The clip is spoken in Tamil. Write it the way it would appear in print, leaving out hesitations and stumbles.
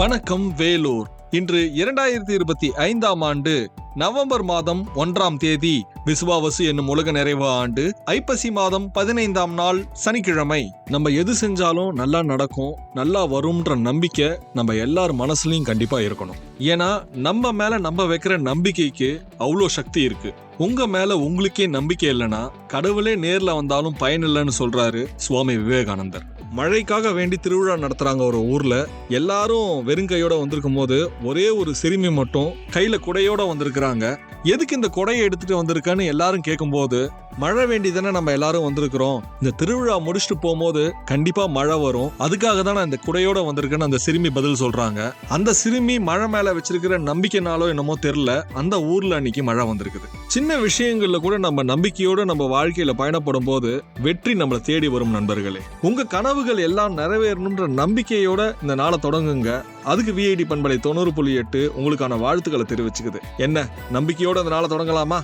வணக்கம் வேலூர். இன்று 2025ஆம் ஆண்டு நவம்பர் மாதம் 1ஆம் தேதி விசுவாவசு என்னும் உலக நிறைவு ஆண்டு ஐப்பசி மாதம் 15ஆம் நாள் சனிக்கிழமை. நம்ம எது செஞ்சாலும் நல்லா நடக்கும், நல்லா வரும்ன்ற நம்பிக்கை நம்ம எல்லார் மனசுலயும் கண்டிப்பா இருக்கணும். ஏன்னா நம்ம மேல நம்ம வைக்கிற நம்பிக்கைக்கு அவ்வளோ சக்தி இருக்கு. உங்க மேல உங்களுக்கே நம்பிக்கை இல்லைன்னா கடவுளே நேர்ல வந்தாலும் பயன் இல்லைன்னு சொல்றாரு சுவாமி விவேகானந்தர். மழைக்காக வேண்டி திருவிழா நடத்துறாங்க ஒரு ஊர்ல. எல்லாரும் வெறுங்கையோட வந்திருக்கும் போது ஒரே ஒரு சிறுமி மட்டும் கையில குடையோட வந்திருக்கிறாங்க. எதுக்கு இந்த குடையை எடுத்துட்டு வந்திருக்கான்னு எல்லாரும் கேட்கும்போது, மழை வேண்டிதானே நம்ம எல்லாரும் வந்திருக்கிறோம், இந்த திருவிழா முடிச்சுட்டு போகும்போது கண்டிப்பா மழை வரும், அதுக்காக தான் நான் இந்த குடையோட வந்திருக்கேன்னு அந்த சிறுமி பதில் சொல்றாங்க. அந்த சிறுமி மழை மேல வச்சிருக்கிற நம்பிக்கைனாலோ என்னமோ தெரியல, அந்த ஊர்ல அன்னைக்கு மழை வந்திருக்குது. சின்ன விஷயங்கள்ல கூட நம்ம நம்பிக்கையோட நம்ம வாழ்க்கையில பயணப்படும் போது வெற்றி நம்மளை தேடி வரும். நண்பர்களே, உங்க கனவுகள் எல்லாம் நிறைவேறணும்ன்ற நம்பிக்கையோட இந்த நாளை தொடங்குங்க. அதுக்கு விஐடி பண்பலை 90.8 உங்களுக்கான வாழ்த்துக்களை தெரிவிச்சுக்குது. என்ன நம்பிக்கையோட இந்த நாளை தொடங்கலாமா?